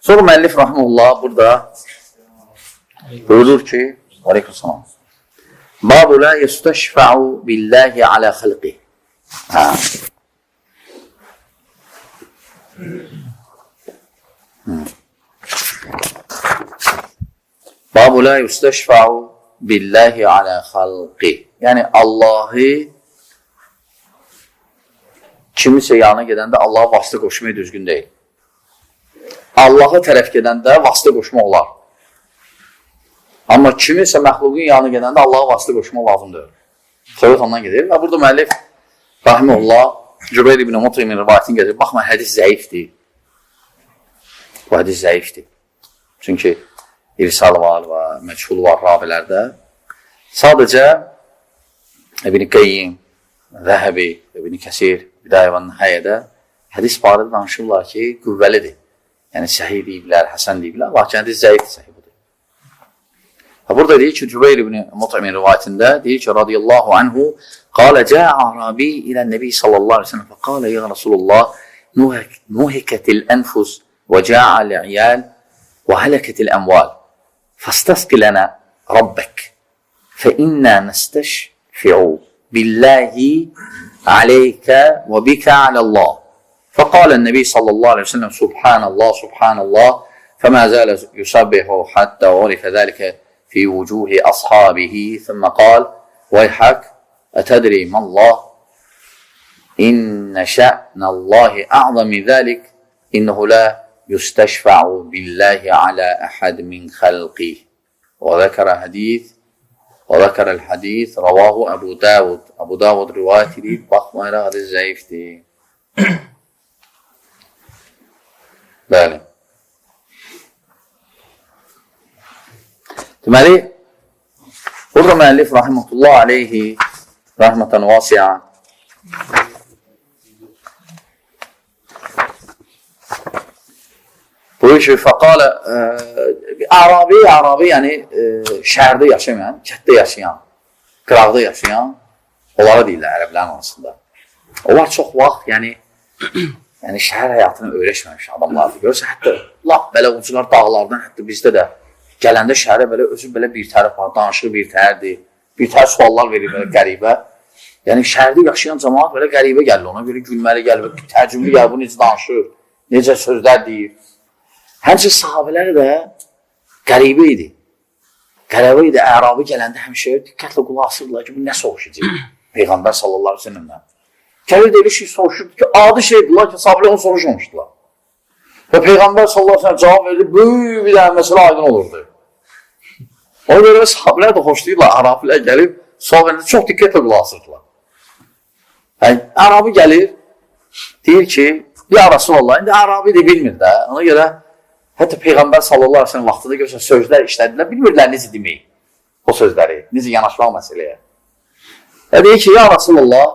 Sonra müəllif rahimehullah burada buyurur ki, aleykümselam. Babu la yesteşfa'u billahi ala xalqi. Babu la yesteşfa'u billahi ala xalqi. Yəni Allahı kimisə yanına gedəndə Allaha vasitə qoşmaq düzgün deyil. Allaha tərəf gedəndə vasitə qoşmaq olar. Amma kimisə məxluqun yanına gedəndə Allaha vasitə qoşmaq lazımdır. Söhbət ondan gedir. Və burada müəllif rahimehullah Cübeyr ibn Mut'imin rivayətini gətirir. Baxma, hədis zəifdir. Bu hədis zəifdir. Çünki irsal var və məchul var ravilərdə. Sadəcə İbn Qayyim, Zəhəbi, İbn Kəsir, Bidayə və Nihayədə hədis barədə danışırlar ki, qüvvəlidir. Yəni səhih deyiblər, həsən deyiblər, lakin hədis zəifdir, səhih budur. Burada deyir ki, Cübeyr ibn Mut'imin rivayətində deyir ki, radiyallahu anhu, qalə cəə Arabi ilə Nəbi sallallahu aleyhi ve sellem fəqalə ya Rasulullah nuhikətil ənfus və cəə'əl iyəl və hələkətil əmval fəstəsqi lənə rabbək fəinnə nəstəşfi'u billahi aleyke və bikə aləllah. فقال النبي صلى الله عليه وسلم سبحان الله فما زال يسبح حتى عرف ذلك في وجوه أصحابه ثم قال ويحك أتدري ما الله إن شأن الله أعظم من ذلك إنه لا يستشفع بالله على أحد من خلقه وذكر الحديث رواه أبو داود روايته بخما إلى هذا الزعيف دي. Bəli. Deməli, burada müəllif rahiməhullah aleyhi rəhmətən vasi'a buyur ki, fəqalə Arabi, yəni şəhərdə yaşamayan, kətdə yaşayan, qıraqda yaşayan, onlara deyirlər ərəblərin arasında. Onlar çox vaxt, yəni şəhər həyatını öyrəşməmiş adamlardır. Görürsə, hətta lap belə ucular dağlardan, hətta bizdə də gələndə şəhərə belə özü belə bir tərəf var, danışıq bir tərdir, bir tər suallar verir belə qəribə. Yəni şəhərdə yaşayan cəmaat belə qəribə gəlir, ona görə gülməli gəlir, tərcümlü gəlir, bu necə danışır, necə sözlər deyir. Həmçə sahabələri də qəribə idi. Qəribə idi, Ərabi gələndə həmişə diqqətlə qulaq asırdılar ki, bu nə soruşacaq Peyğəmbər sallallahu aleyhi ve sellemdən. Gəlirdə elə şey soruşurdu ki, adi şeydirlər ki, sahabələr onu soruşmamışdılar. Və Peyğəmbər sallallahu aleyhi ve sellem cavab verdi, böyük bir dənə məsələ aydın olurdu. Ona görə sahabələr də xoşlayırlar, Ərabilər gəlib, sual verəndə çox diqqətlə qulaq asırdılar. Yəni, Ərabi gəlir, deyir ki, ya Rasulallah, indi Ərabi də bilmir də, ona görə hətta Peyğəmbər sallallahu aleyhi ve sellem vaxtında görürsə sözlər işlədilər, bilmirlər necə demək o sözləri, necə yanaşmaq məsələyə. Deyir ki, ya Rasulallah,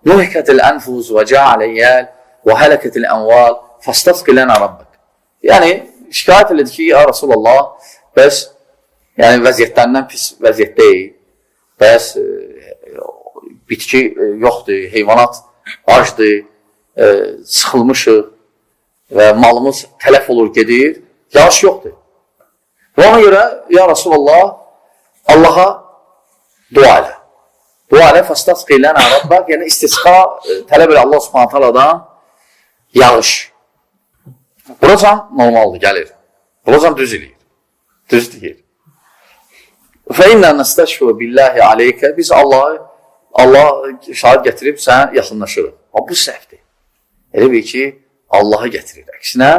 nuhikətil ənfuz və cə'əl iyəl və hələkətil əmval fəstəsqi lənə rabbək. Yəni, şikayət elədi ki, ya Rasulallah, bəs vəziyyətlərindən pis vəziyyət deyil, bəs bitki yoxdur, heyvanat acdır, sıxılmışıq və malımız tələf olur, gedir, yağış yoxdur. Və ona görə, ya Rasulallah, Allaha dua elə. Dua elə, fəstəsqi lənə rabbək, yəni istisqa tələb elə Allah subhanət haladan yağış. Buracan normaldır, gəlir. Buracan düz eləyir. Düz deyir. فَاِنَّا نَسْتَشْفُ بِاللّٰهِ عَلَيْكَ Biz Allah şahid gətirib sənə yaxınlaşırıq. Bu səhvdir. Elə bil ki, Allaha gətirir. Əksinə,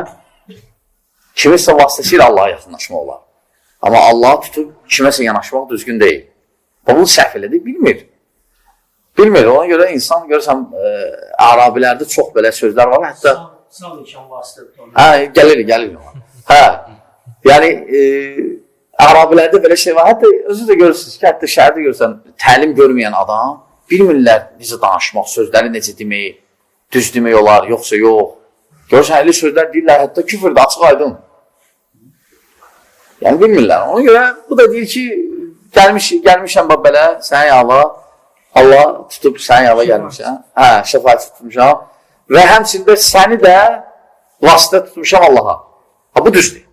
kimisə vasitəsilə Allaha yaxınlaşmaq olar. Amma Allaha tutub kiməsə yanaşmaq düzgün deyil. Bu səhv elədir, bilmir. Bilmir, ona görə insan, görürsən, Ərabilərdə çox belə sözlər var, hətta... Sağ ikən vasitədir. Gəlir. Yəni, Ərabilərdə belə şey var, hətta özü də görürsünüz ki, hətta şəhərdə görürsən, təlim görməyən adam, bilmirlər necə danışmaq, sözləri necə demək, düz demək olar, yoxsa yox. Görürsən, elə sözlər deyirlər, hətta küfür də açıq aydın. Yəni, bilmirlər. Ona görə bu da deyir ki, gəlmişəm belə, sənə yava, Allah tutub sənə yava gəlmişəm, şəfayət tutmuşam və həmçində səni də vasitə tutmuşam Allaha. Ha, bu düzdür.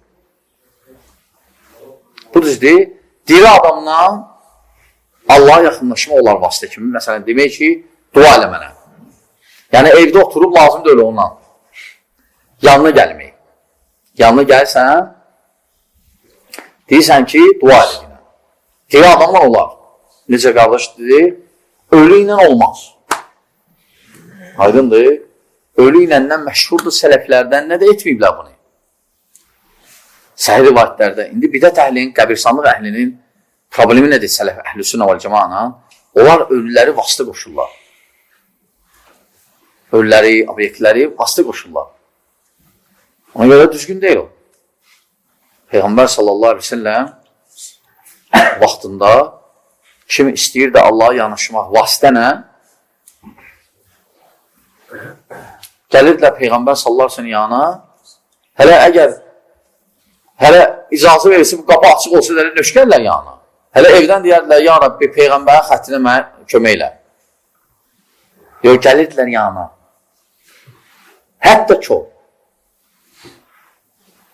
Bu düzdür. Diri adamdan Allah'a yaxınlaşma olar vasitə kimi. Məsələn, demək ki, dua eləmənə. Yəni, evdə oturub lazımdır öyle ondan. Yanına gəlmək. Yanına gəlsən, deyirsən ki, dua edin. Diri adamla olar. Necə qardaş dedi? Ölü ilə olmaz. Aydındır. Ölü ilə məşhurdur sələflərdən, nə də etməyiblər bunu. Səhih rivayətlərdə. İndi bidət əhlinin, qəbirsanlıq əhlinin problemi nədir sələf əhlüsünə və cəmaana? Onlar ölüləri vasitə qoşurlar. Ölüləri, obyektləri vasitə qoşurlar. Ona görə düzgün deyil o. Peyğəmbər sallallahu aleyhi ve sellem vaxtında kim istəyir də Allah'a yanaşmaq vasitə nə? Gəlirdilər Peyğəmbər sallallahu aleyhi ve sellem yana. Hələ icazə verirsin, bu qapı açıq olsa da nöşkərlər yana. Hələ evdən deyərdilər, ya Rabbi, Peyğəmbərin xəttinə mənə kömək elə. Yox, gəlirdilər yana. Hətta kör.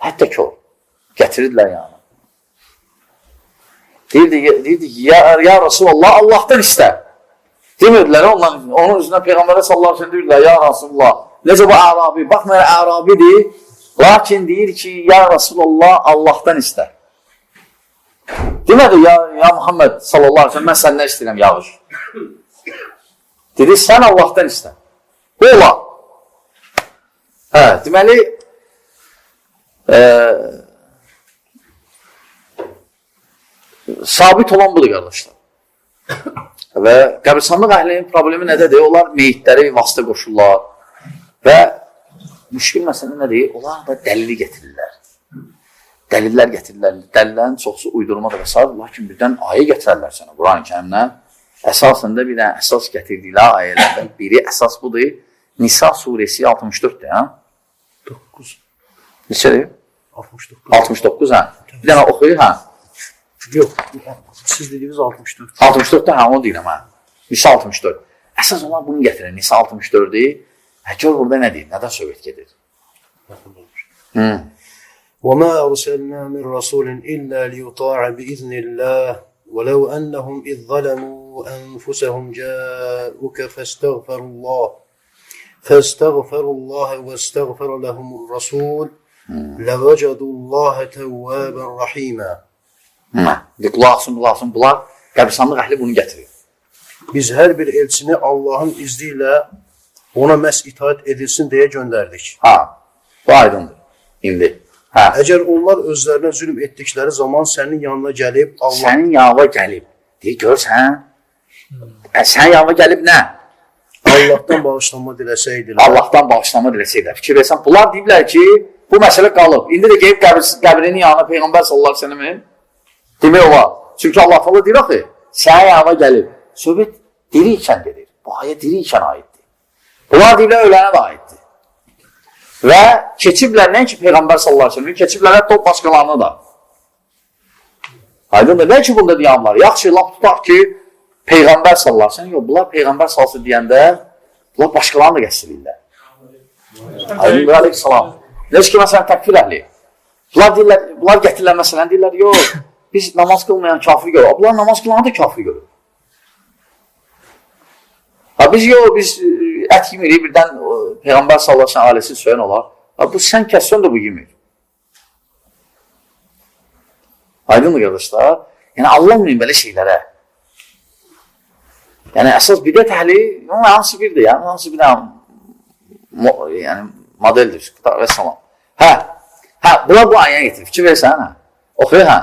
Hətta kör. Gətirirlər yana. Deyirdi ki, ya Resulallah, Allah'tan istər. Demirdilər, onun üzrünə Peyğəmbərə sallallahu aleyhi ve sellem deyirlər, ya Resulallah, necə bu ərabi, baxmayın ərabidir, lakin deyir ki, ya Resulallah, Allah'tan istər. Demədi, ya Muhammed sallallahu aleyhi ve sellem, mən səndən istəyirəm, yağış. Dedi, sən Allah'tan istər. Bu ola. Hə, deməli, sabit olan budur, qardaşlar. Və qəbirsanlıq əhlinin problemi nədədir? Onlar meyitləri vasitə qoşurlar və müşkil məsələ nədir? Onlar da dəlili getirirlər. Dəlillər getirirlər. Dəlillərin çoxsu uydurma da və s. Lakin birdən ayə getirərlər sənə Quran-ı Kərimdən. Əsasında bir dənə əsas getirdiklər ayələrdən biri əsas budur. Nisa suresi 64'dir, hə? 9. Neçədir? 69. 69, hə? Bir dənə oxuyur, hə? Yox, siz dediniz 64. 64'də, hə, onu deyirəm, hə? Nisa 64. Əsas onlar bunu getirir. Nisa 64'dir. Hə, gör burada nə deyir? Nədən söhbət gedir? وَمَا أَرْسَلْنَا مِنْ رَسُولٍ إِلَّا لِيُطَاعَ بِإِذْنِ اللَّهِ وَلَوْ أَنَّهُمْ إِذْ ظَلَمُوا أَنفُسَهُمْ جَاءُوكَ فَاسْتَغْفَرُوا اللَّهَ وَاسْتَغْفَرَ لَهُمُ الرَّسُولُ لَوَجَدُوا اللَّهَ تَوَّابًا رَحِيمًا. Qulaq asın, bunlar qəbirsanlıq əhli bunu gətirir. Biz hər bir elçini Allahın izni ilə ona məhz itaat edilsin deyə göndərdik. Ha, bu aydındır. İndi. Hə. Əgər onlar özlərinə zülm etdikləri zaman sənin yanına gəlib, Sənin yanına gəlib. Deyir, görsən, sənin yanına gəlib nə? Allahdan bağışlanma diləsəydilər. Allahdan bağışlanma diləsəydilər. Fikir versən, bunlar deyiblər ki, bu məsələ qalıb. İndi də gəlib qəbrinin yanına Peyğəmbər sallallahu aleyhi ve sellemin demək olar. Çünki Allah falan deyir, axı, sənin yanına gəlib. Söhbət diri ikən gedir. Bu ayə diri ikən aiddir. Bunlar deyiblər, ölənə də aiddir. Və keçiblər, nəinki Peyğəmbər sallallahu aleyhi ve sellem, keçiblər hətta o başqalarına da. Aydındır, nə ki bunda deyənlər? Yaxşı, laf tutaq ki, Peyğəmbər sallallahu aleyhi ve sellem, yox, bunlar Peyğəmbər sallallahu aleyhi ve sellem deyəndə, bunlar başqalarını da qəsdirləyirlər. Aydındır, aleyhissalam. Necə ki, məsələn, təkfir əhli. Bunlar gətirirlər, məsələn, deyirlər, yox, biz namaz qılmayan kafir görür. Bunlar namaz qılanı da kafir görür. Biz ət yemirik, birdən Peyğəmbər sallallahu aleyhi ve sellem ailesi söyən olar. Bu sən kəssən də bu yemir. Aydın mı qardaşlar? Yəni, alınmayın belə şeylərə. Yəni, əsas bidət əhli, hansı birdir, yəni, hansı bir modeldir. Və salam. Bunlar bu ayəni getirir. Fikir versən, hə? Oxuyur, hə?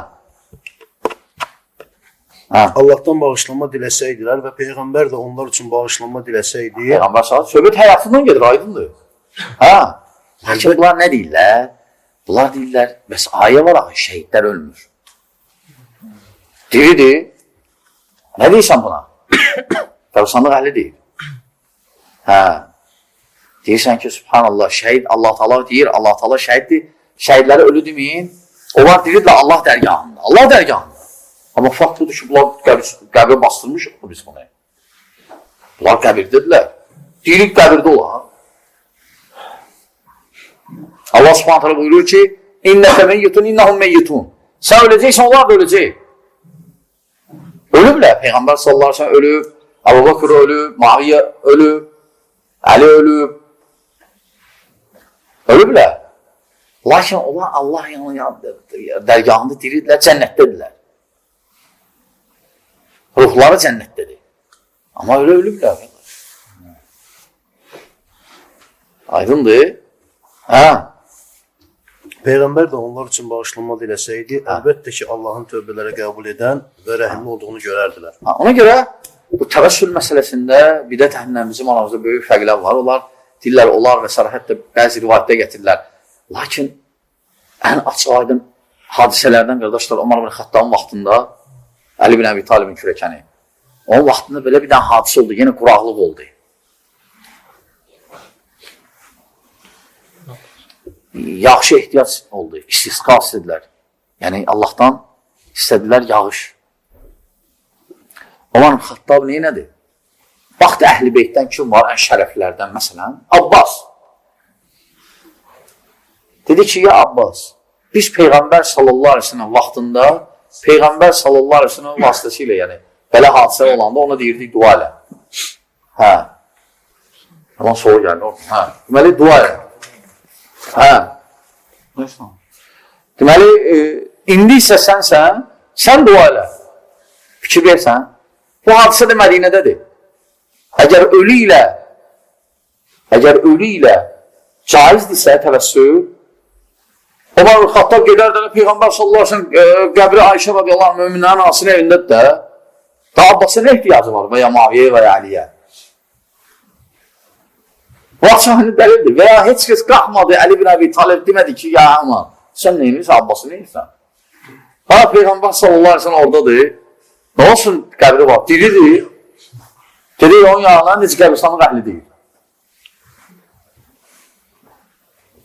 Allahdan bağışlanma diləsəydilər və Peyğəmbər də onlar üçün bağışlanma diləsəydi. Peyğəmbər sallallahu söhbət həyatından gedir, aydındır. Lakin bunlar nə deyirlər? Bunlar deyirlər, bəs ayə var axı, şəhidlər ölmür. Diridir. Nə deyirsən buna? Qəbirsanlıq əhli deyir. Deyirsən ki, subhanallah, şəhid Allah Taala deyir, Allah Taala şəhiddir. Şəhidləri ölü deməyin. Onlar deyirlər Allah dərgahında. Allah dərgahında. Amma fakt budur ki, bunlar qəbirə bastırmışıq mı biz bunu? Bunlar qəbirdədirlər. Deyirik qəbirdə olar. Allah subhanət hələ buyurur ki, İnnəkə meyyitun, innəhum meyyitun. Sən öləcəksən, onlar da öləcək. Ölüblər. Peyğəmbər sallallahu aleyhi ve sellem ölüb, Əbu Bakır ölüb, Muaviyyə ölüb, Əli ölüb. Ölüblər. Lakin onlar Allah dərgahında diridirlər, cənnətdədirlər. Ruhları cənnətdədir. Amma öyle ölüblər. Aydındır. Hə? Peyğəmbər də onlar üçün bağışlanma diləsəydi, əlbəttə ki, Allahın tövbələri qəbul edən və rəhimli olduğunu görərdilər. Ona görə bu təvəssül məsələsində bidət əhlindən bizim aramızda böyük fərqlər var. Onlar deyirlər, olar və sərahətdə bəzi rivayətdə gətirirlər. Lakin ən açıq aydın hadisələrdən qardaşlar, Ömər ibn Xəttabın vaxtında Əli ibn Əbi Talibin kürəkəni. Onun vaxtında belə bir dənə hadisə oldu, yenə quraqlıq oldu. Yağışa ehtiyac oldu, istisqa istədilər. Yəni Allahdan istədilər yağış. Ömər ibn Xəttab neynədir? Vaxt əhl-i beytdən kim var? Ən şərəflərdən məsələn, Abbas. Dedi ki, ya Abbas, biz Peyğəmbər sallallahu aleyhi ve sellem vaxtında Peyğəmbər sallallahu aleyhi ve sellem vasitəsilə, yəni belə hadisə olanda ona deyirdik dua elə. Hə. Aman soğuk gəldi. Hə. Deməli, dua elə. Hə. Deməli, indi isə sən dua elə. Fikir versən. Bu hadisə də Mədinədədir. Əgər ölü ilə caizdirsə təvəssül, Ömər ibn Xəttab gedər də Peyğəmbər sallallahu aleyhi ve sellem qəbri Ayşə radiyallahu anh möminlərin asının evindədir də. Daha Abbas'a nə ihtiyacı var? Və ya Muaviyyə və ya Əliyə. Vaxt sahəni dəlildir. Və ya heç kəs qalxmadı, Əli ibn Əbi Talib demədi ki, ya Ömər, sən neyinirsən, Abbas'ı neyinirsən? Ha, Peyğəmbər sallallahu aleyhi ve sellem oradadır. Nə olsun qəbri var? Diridir. Gedir onun yanına, necə qəbristanlıq əhli deyir.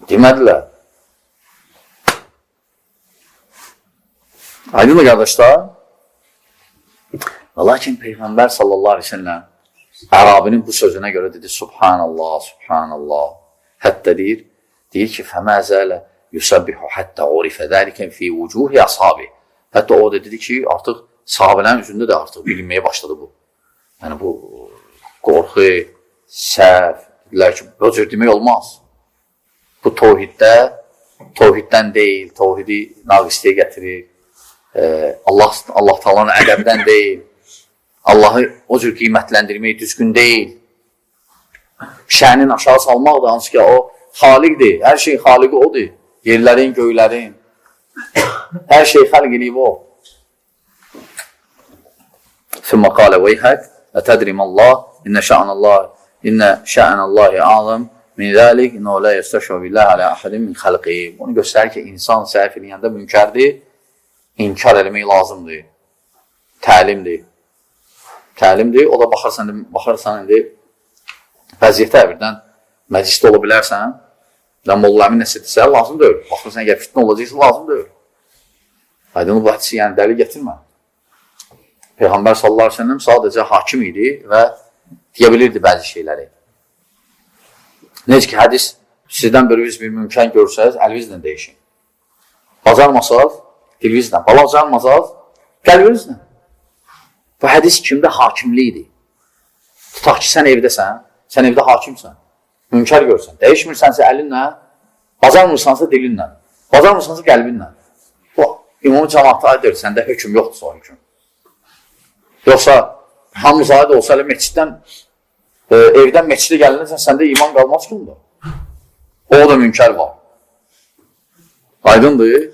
Demədilər. Aydın mı qardaşlar? Lakin Peyğəmbər sallallahu aleyhi ve sellem Ərabinin bu sözünə görə dedi, Subhanallah, Subhanallah. Hətta deyir ki, فَمَازَالَ يُسَبِّحُ حَتَّى عُرِفَ ذَلِكَ فِي وُجُوهِ أَصْحَابِ. Hətta o da dedi ki, artıq sahabələrin üzündə də artıq bilinməyə başladı bu. Yəni bu qorxu, səhv, dedilər ki, bu cür demək olmaz. Bu tohiddən deyil, tohidi naqisliyə gətirir. Allah Taala'nın ədəbdən deyil. Allahı o cür qiymətləndirmək düzgün deyil. Şənin aşağı salmaq da hansı ki, o xaliqdir. Hər şey xaliqi odur. Yerlərin, göylərin. Hər şey xalq eləyib o. Sümmə qalə veyhək ətədrim Allah İnnə şə'anallahi azam min zəlik İnnə lə yəstəşvə billah alə əhədin min xəlqi. Bunu göstərir ki, insan səhv eləyəndə münkərdir. İnkar eləmək lazımdır. Təlimdir. Təlimdir. O da baxarsan indi vəziyyətə birdən məclisdə ola bilərsən. Mollamin nəsədirsə, lazım deyil. Baxırsan, əgər fitnə olacaqsa, lazım deyil. Aydın bu hədisi yəni dəli gətirmə. Peyğəmbər sallallahu aleyhi ve sellem sadəcə hakim idi və deyə bilirdi bəzi şeyləri. Necə ki, hədis sizdən biriniz bir mümkün görsəz, əlvinizlə deyişin. Bacarmasaz, dilinizlə. Bacarmasaz, qəlbinizlə. Bu hədis kimdə hakimlikdir? Tutaq ki, sən evdəsən, sən evdə hakimsən. Münkar görsən. Dəyişmirsənsə əlinlə, bacarmırsansa dilinlə. Bacarmırsansa qəlbinlə. Bu, imam cəmaatı aiddir, səndə hökm yoxdursa o hökm. Yoxsa, hamımız aid olsa, evdən meçidə gəlinirsən, səndə iman qalmaz ki, onda. O da münkar var. Aydındır.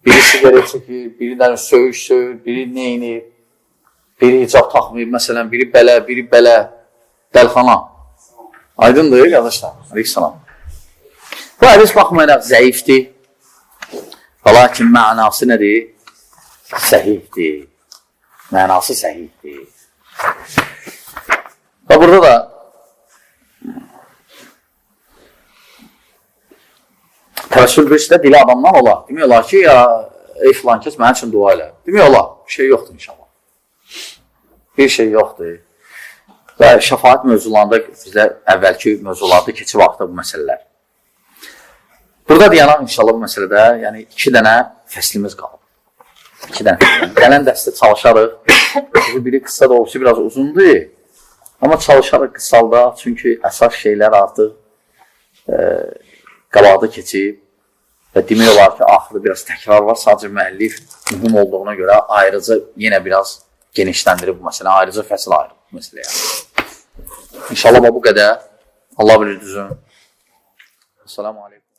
Biri sigaret çəkir, biridən söyür, biri neynir, biri hicab taxmayıb, məsələn, biri belə, dəlxana. Aydındır, qardaşlar. Aleyhisselam. Bu hədis baxmayaraq zəifdir. Lakin mənası nədir? Səhihdir. Mənası səhihdir. Və burada da təvəssül birisi də dili adamdan olar. Demək olar ki, ya ey filan kəs mənim üçün dua elə. Demək olar, bir şey yoxdur inşallah. Bir şey yoxdur. Və şəfaət mövzularında bizə əvvəlki mövzularda keçib vaxtda bu məsələlər. Burada deyənəm inşallah bu məsələdə, yəni 2 dənə fəslimiz qalıb. 2 dənə. Gələn dəstə çalışarıq. Biri qısa da olsa biraz uzundur. Amma çalışarıq qısalda, çünki əsas şeylər artıq qabaqda keçib və demək olar ki, axırda biraz təkrar var. Sadəcə müəllif mühüm olduğuna görə ayrıca yenə biraz genişləndirib bu məsələ. Ayrıca fəsil ayrılıb bu məsələyə. İnşallah bu qədər. Allah bilir düzün. Esselamu Aleyküm.